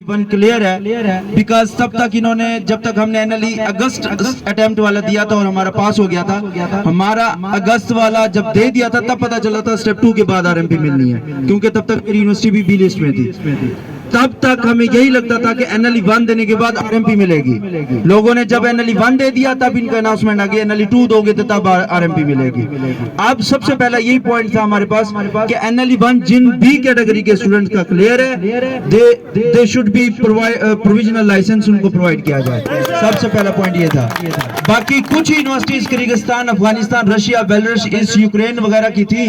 One clear है because तब तक इन्होंने, जब तक हमने एनएलई अगस्त अटेम्प्ट वाला दिया था और हमारा पास हो गया था, हमारा अगस्त वाला जब दे दिया था तब पता चला था स्टेप 2 के बाद आरएमपी मिलनी है, क्योंकि तब तक मेरी यूनिवर्सिटी भी बी लिस्ट में थी। तब तक हमें यही लगता था कि एनएलई 1 देने के बाद आरएमपी मिलेगी। लोगों ने जब एनएलई 1 दे दिया तब इनका अनाउंसमेंट आ गया एनएलई 2 दोगे तो तब आरएमपी मिलेगी। अब सबसे पहला यही पॉइंट था हमारे पास कि एनएलई 1 जिन बी कैटेगरी के स्टूडेंट्स का क्लियर है, they should be provisional licence उनको प्रोवाइड किया जाए। सबसे पहला पॉइंट ये था। बाकी कुछ universities Kyrgyzstan, Afghanistan, Russia, Belarus, east Ukraine वगैरह की थी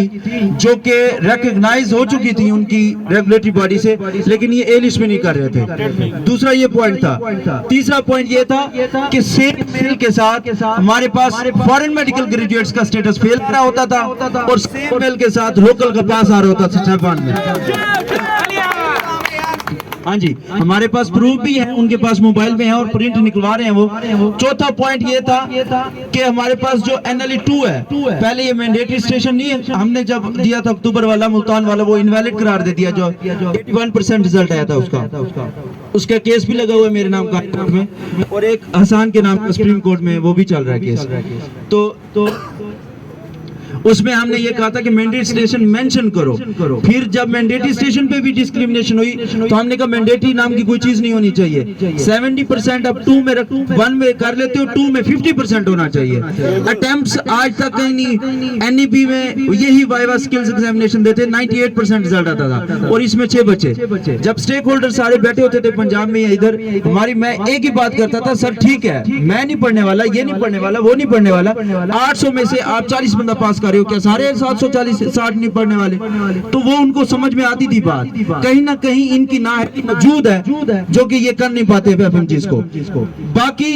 जो कि रिकॉग्नाइज हो चुकी थी उनकी रेगुलेटरी बॉडी से, लेकिन ये ए लिस्ट में नहीं कर रहे थे। दूसरा ये पॉइंट था। तीसरा पॉइंट ये था कि सेम मेल के साथ हमारे पास फॉरेन मेडिकल ग्रेजुएट्स का स्टेटस फेल कर रहा होता था और सेम मेल के साथ लोकल का पास आ रहा होता था जापान में। हाँ जी, हमारे पास प्रूफ भी है, उनके पास मोबाइल में है और प्रिंट निकलवा रहे हैं वो। चौथा पॉइंट ये था कि हमारे पास जो एनएलई 2 है, पहले ये मैंडेटरी स्टेशन नहीं है, हमने जब दिया था अक्टूबर वाला, मुल्तान वाला, वो इनवैलिड करार दे दिया जो 81% रिजल्ट आया था उसका केस भी लगा हुआ है मेरे नाम का कोर्ट में, और एक हसान के नाम का सुप्रीम कोर्ट में वो भी चल रहा है केस। तो उसमें हमने ये कहा था कि मैंडेटरी स्टेशन मेंशन करो। फिर जब मैंडेटरी स्टेशन पे भी डिस्क्रिमिनेशन हुई तो हमने कहा मैंडेटरी नाम की कोई चीज नहीं होनी चाहिए। 70% अब 2 में 1 में कर लेते हो, 2 में 50% होना चाहिए। अटेम्प्ट्स आज तक कहीं नहीं, एनईपी में यही वाइवा स्किल्स एग्जामिनेशन देते 98% रिजल्ट आता था और इसमें 6 बच्चे। जब स्टेक होल्डर सारे बैठे होते थे पंजाब में या इधर, मैं एक ही बात करता था, सर ठीक है मैं नहीं पढ़ने वाला, ये नहीं पढ़ने वाला, वो नहीं पढ़ने वाला, 800 में से आप 40 बंदा पास कर रहे हो, क्या सारे 740 60 नहीं पढ़ने वाले? तो वो उनको समझ में आती थी बात। कहीं ना कहीं इनकी नाअहली मौजूद है जो कि ये कर नहीं पाते एफएमजीज को। बाकी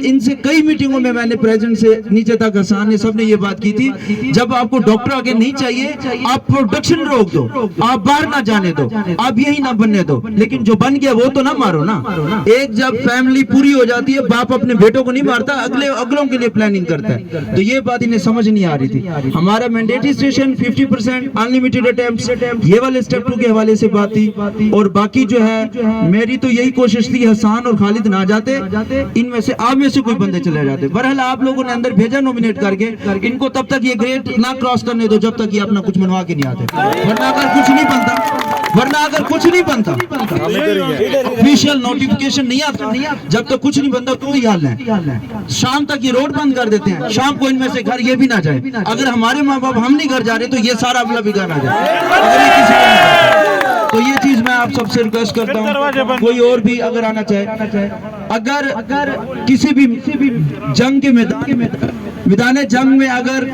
इनसे कई मीटिंगों में मैंने प्रेसिडेंट से नीचे तक हसन ने सबने ये बात की थी, जब आपको डॉक्टर आगे नहीं चाहिए आप प्रोडक्शन रोक दो, आप बाहर ना जाने दो, आप यही ना बनने दो, लेकिन जो बन गया वो तो ना मारो ना। एक जब फैमिली पूरी हो जाती है, बाप अपने बेटों को नहीं मारता, अगलों के लिए प्लानिंग करता है। तो ये बात इन्हें समझ नहीं आ रही थी। हमारा मैंडेटरी स्टेशन 50% अनलिमिटेड अटेम्प्ट्स, ये वाले स्टेप 2 के हवाले से बात थी। और बाकी जो है मेरी तो यही कोशिश थी हसन और खालिद ना जाते, इनमें से आप में से कोई बंदे चले जाते। बहरहाल आप लोगों ने अंदर भेजा नॉमिनेट करके, इनको तब तक ये ग्रेड ना क्रॉस करने दो जब तक ये अपना कुछ मनवा के नहीं आते, वरना अगर कुछ नहीं बनता, ऑफिशियल नोटिफिकेशन नहीं आता, जब तक कुछ नहीं बनता तो ही हाल है। शाम तक ये रोड बंद कर देते हैं, शाम को इनमें से घर ये भी ना जाए। अगर हमारे माँ बाप हम नहीं घर जा रहे तो ये सारा अगला भी घर आ जाए। तो ये चीज मैं आप सबसे रिक्वेस्ट करता हूँ, कोई और भी अगर आना चाहे, अगर किसी भी जंग के मैदान जंग में अगर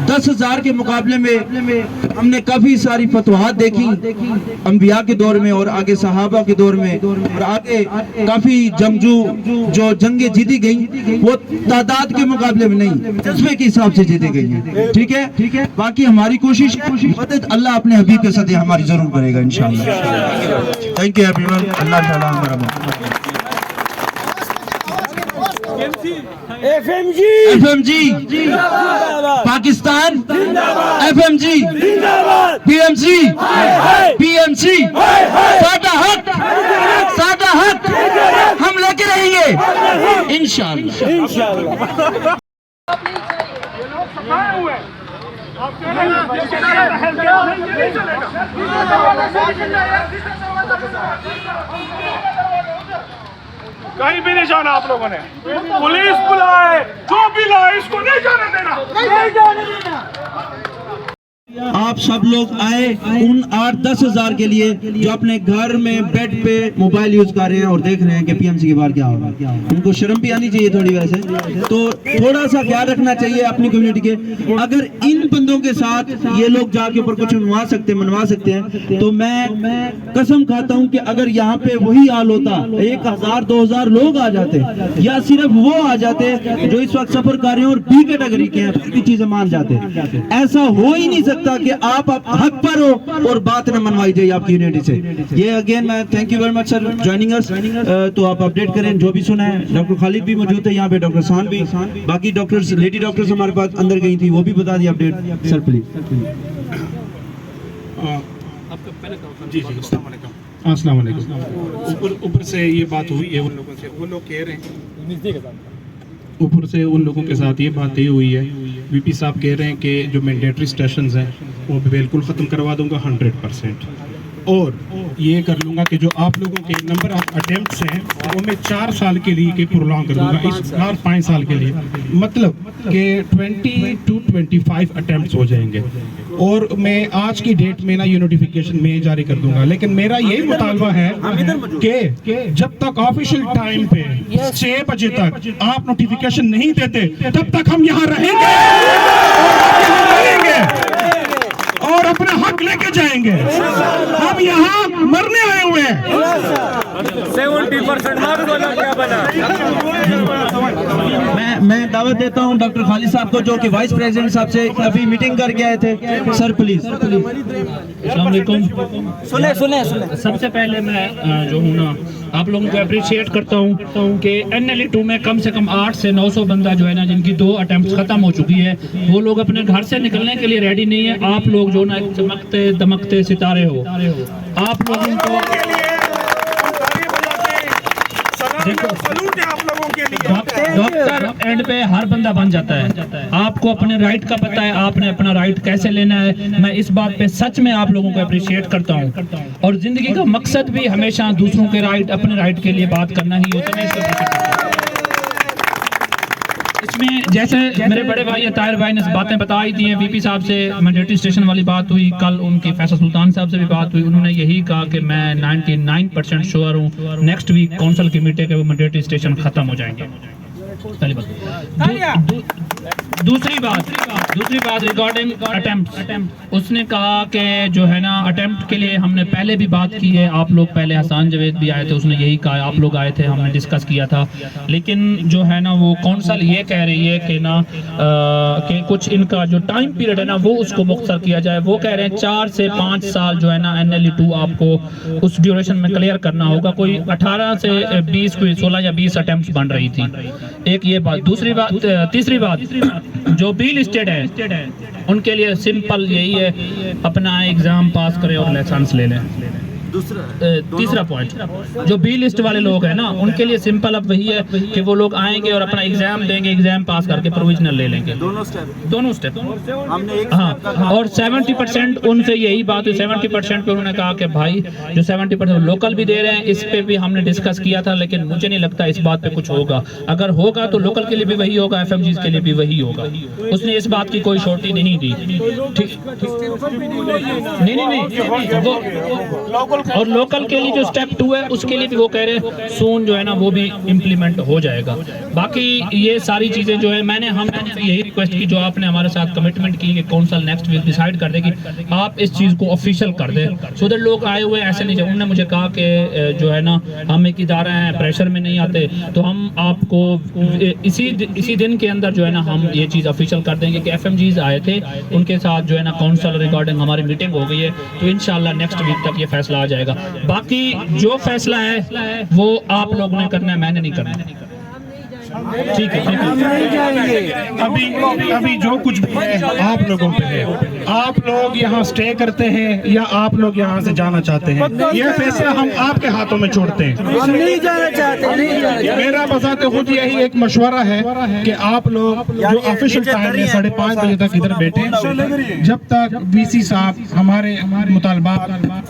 10,000 के मुकाबले में हमने काफी सारी फतवाहत देखी अंबिया के दौर में और आगे सहाबा के दौर में, और आगे काफी जंगजू जो जंगे जीती गई वो तादाद के मुकाबले में नहीं, जज्बे के हिसाब से जीती गई है। ठीक है, बाकी हमारी कोशिश मदद अल्लाह अपने हबीब के साथ हमारी जरूर करेगा इंशाअल्लाह। Thank you everyone. अल्लाह ताला हमारा एफएमजी पाकिस्तान, एफएमजी पीएमसी सादा हक हम लेके रहेंगे इंशाअल्लाह। कहीं भी नहीं जाना आप लोगों ने, पुलिस बुलाए जो भी लाए इसको नहीं जाने देना। आप सब लोग आए उन 8-10 हजार के लिए जो अपने घर में बेड पे मोबाइल यूज कर रहे हैं और देख रहे हैं कि पीएमसी के बाहर क्या होगा। उनको शर्म भी आनी चाहिए थोड़ी, वैसे तो थोड़ा सा ख्याल रखना चाहिए अपनी कम्युनिटी के। अगर इन बंदों के साथ ये लोग जाके ऊपर कुछ मनवा सकते हैं तो मैं कसम खाता हूं कि अगर यहाँ पे वही हाल होता, 1000-2000 लोग आ जाते या सिर्फ वो आ जाते जो इस वक्त सफर कर रहे हैं और बी कैटेगरी के हैं, बाकी चीजें मान जाते। ऐसा हो ही नहीं सकता कि आप हक पर हो और बात न मनवाई जाए आपकी यूनिटी से। ये अगेन मैं thank you very much sir joining us. तो आप अपडेट करें जो भी सुना है। डॉक्टर खालिद भी मौजूद है यहाँ पे, डॉक्टर हसन भी, बाकी डॉक्टर्स, लेडी डॉक्टर्स हमारे पास अंदर गई थी, वो भी बता दिया अपडेट। Sir please. जी अस्सलाम वालेकुम। अस्सलाम वालेकुम। ऊपर से ये बात हुई है उन लोगों से, वो लोग कह रहे हैं ऊपर से उन लोगों के साथ ये बात हुई है, वीपी साहब कह रहे हैं कि जो मैंडेटरी स्टेशंस हैं वो बिल्कुल ख़त्म करवा दूंगा 100%, और ये कर लूँगा कि जो आप लोगों के नंबर ऑफ अटेम्प्ट्स हैं वो मैं 4 साल के लिए के प्रोलॉन्ग कर दूंगा, इस बार 5 साल के लिए, मतलब कि 20 to 25 अटेम्प्ट्स हो जाएंगे। और मैं आज की डेट में ना ये नोटिफिकेशन में जारी कर दूंगा, लेकिन मेरा यही मुतालबा है कि जब तक ऑफिशियल टाइम पे 6 बजे तक आप नोटिफिकेशन नहीं देते तब तक हम यहाँ रहेंगे और अपना हक लेके जाएंगे। हम यहाँ मरने आए हुए हैं। 70% मार्क्स वाला क्या बना? मैं दावत देता हूं डॉक्टर खालिद साहब को, जो कि वाइस प्रेसिडेंट साहब से अभी मीटिंग करके आए थे। Sir please. सुने सबसे पहले मैं जो हूँ ना आप लोगों को अप्रिशिएट करता हूँ कि NLE-2 में कम से कम 800 से 900 बंदा जो है ना जिनकी 2 अटेम्प्ट खत्म हो चुकी है, वो लोग अपने घर से निकलने के लिए रेडी नहीं है। आप लोग जो ना एक चमकते दमकते सितारे हो, आप लोगों को डॉक्टर एंड पे हर बंदा बन जाता है। आपको अपने राइट का पता है, आपने अपना राइट कैसे लेना है। मैं इस बात पे सच में आप लोगों को अप्रिशिएट करता हूँ, और जिंदगी का मकसद भी हमेशा दूसरों के राइट, अपने राइट के लिए बात करना ही होता है। इसमें जैसे मेरे बड़े भाई ताहिर भाई ने बातें बता ही दी हैं, वीपी साहब से मैंडेटरी स्टेशन वाली बात हुई, कल उनकी फैसल सुल्तान साहब से भी बात हुई, उन्होंने यही कहा कि मैं 99% श्योर हूँ नेक्स्ट वीक काउंसिल की मीटिंग के वो मैंडेटरी स्टेशन खत्म हो जाएंगे। पहली बात। दूसरी बात रिगार्डिंग अटेम्प्ट, उसने कहा कि जो है ना अटेम्प्ट के लिए हमने पहले भी बात की है। आप लोग पहले हसन जवेद भी आए थे, उसने यही कहा, आप लोग आए थे, हमने डिस्कस किया था। लेकिन जो है ना वो काउंसिल ये कह रही है कि ना कि कुछ इनका जो टाइम पीरियड है ना वो उसको मुख्तर किया जाए। वो कह रहे हैं 4 से 5 साल जो है ना NLE-2 आपको उस ड्यूरेशन में क्लियर करना होगा। कोई 18 से 20, कोई 16 या 20 अटेम्प्ट बन रही थी। एक ये बात। दूसरी बात, तीसरी बात, जो बी लिस्टेड है उनके लिए सिंपल यही है, अपना एग्जाम पास करें और लाइसेंस ले लें। तीसरा पॉइंट, जो बी लिस्ट वाले लोग हैं ना उनके लिए सिंपल अब वही है कि वो लोग आएंगे और अपना एग्जाम देंगे, एग्जाम पास करके प्रोविजनल ले लेंगे। दोनों स्टेप हाँ। और 70% उनसे यही बात हुई, 70% पे उन्होंने कहा कि भाई जो 70% लोकल भी दे रहे हैं, इस पे भी हमने डिस्कस किया था, लेकिन मुझे नहीं लगता इस बात पे कुछ होगा। अगर होगा तो लोकल के लिए भी वही होगा, FMGs के लिए भी वही होगा। उसने इस बात की कोई शॉर्टी नहीं दी। ठीक नहीं। और लोकल के लिए जो स्टेप 2 है उसके लिए भी वो कह रहे हैं सून जो है ना वो भी इम्प्लीमेंट हो जाएगा। बाकी ये सारी चीज़ें जो है मैंने यही रिक्वेस्ट की, जो आपने हमारे साथ कमिटमेंट की कि काउंसिल नेक्स्ट वीक डिसाइड कर देगी, आप इस चीज़ को ऑफिशियल कर दें, सो दैट लोग आए हुए ऐसे नहीं। उन्होंने मुझे कहा कि जो है ना हम एक इदारा हैं, प्रेशर में नहीं आते, तो हम आपको इसी दिन के अंदर जो है ना हम ये चीज़ ऑफिशियल कर देंगे कि FMGs आए थे, उनके साथ जो है ना काउंसिल रिगार्डिंग हमारी मीटिंग हो गई है, तो इंशाल्लाह नेक्स्ट वीक तक ये फैसला आ जाएगा। बाकी जो फैसला है वो आप लोगों ने करना है, मैंने नहीं करना। ठीक है। अभी जो कुछ भी है आप लोगों पे है। आप लोग यहाँ स्टे करते हैं या आप लोग यहाँ से जाना चाहते हैं, यह फैसला हम आपके हाथों में छोड़ते हैं। हम नहीं जाना चाहते। मेरा बजाते खुद यही एक मशवरा है कि आप लोग जो ऑफिशियल टाइम में 5:30 बजे तक इधर बैठे, जब तक VC साहब हमारे मुतालबात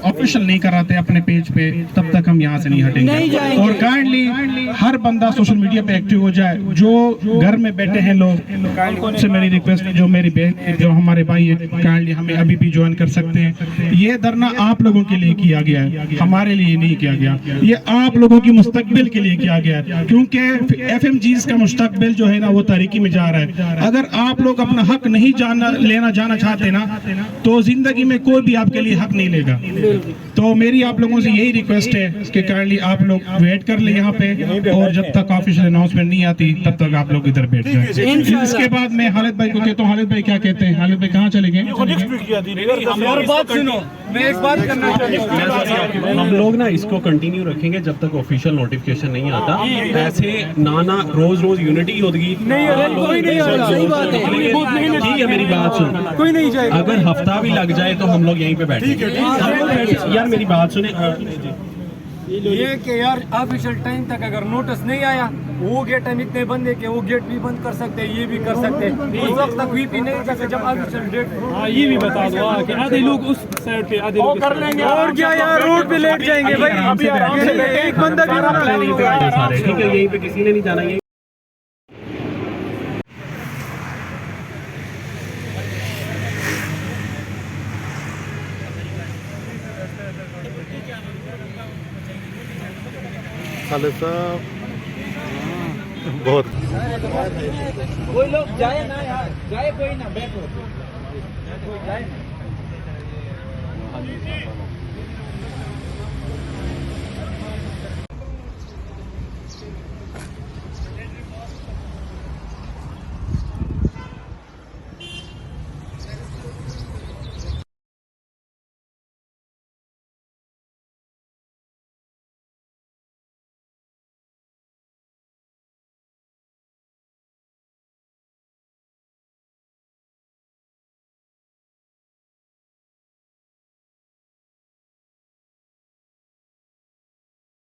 ऑफिशियल नहीं कराते अपने पेज पे, तब तक हम यहाँ से नहीं हटेंगे। और काइंडली हर बंदा सोशल मीडिया पे एक्टिव हो जाए। जो घर में बैठे हैं लोग, से मेरी रिक्वेस्ट, जो मेरी बहन, जो हमारे भाई है, काइंडली हमें अभी भी ज्वाइन कर सकते हैं। ये धरना आप लोगों के लिए किया गया है, हमारे लिए नहीं किया गया। ये आप लोगों की मुस्तकबिल के लिए किया गया है, क्योंकि FMGs का मुस्तकबिल जो है ना वो तारीकी में जा रहा है। अगर आप लोग अपना हक नहीं जाना चाहते ना, तो जिंदगी में कोई भी आपके लिए हक नहीं लेगा। तो मेरी आप लोगों से यही रिक्वेस्ट है कि काइंडली आप लोग वेट कर ले यहाँ पे, और जब तक ऑफिशियल अनाउंसमेंट नहीं नहीं आती तब तक आप लोग इधर बैठ जाए। इसके बाद मैं हालिद भाई को कहता हूँ, हालिद भाई क्या कहते हैं? हालिद भाई कहाँ चले गए? और बात सुनो, मैं एक बात करना चाहता हूँ। हम लोग ना इसको कंटिन्यू रखेंगे जब तक ऑफिशियल नोटिफिकेशन नहीं आता। ऐसे ना रोज रोज यूनिटी होगी कोई नहीं आ रहा, सही बात है। ठीक है, मेरी बात सुन, कोई नहीं जाएगा। अगर हफ्ता भी लग जाए तो हम लोग यहीं पे बैठे। यार मेरी बात सुने, ये कि यार ऑफिशियल टाइम तक अगर नोटिस नहीं आया, वो गेट हम इतने बंद है कि वो गेट भी बंद कर सकते हैं, ये भी कर सकते हैं। उस वक्त तक वीपी नहीं कर सकते जब ऑफिशियल डेट। ये भी बता दो कि आधे लोग उस साइड पे, आधे लोग कर लेंगे। और क्या यार, रोड पे लेट जाएंगे भाई, एक बंदा भी सारे ठीक है, यहीं पे किसी ने नहीं जाना। यहीं खालिद साहब बहुत कोई लोग जाए ना यार, जाए कोई ना, बैठो जाए।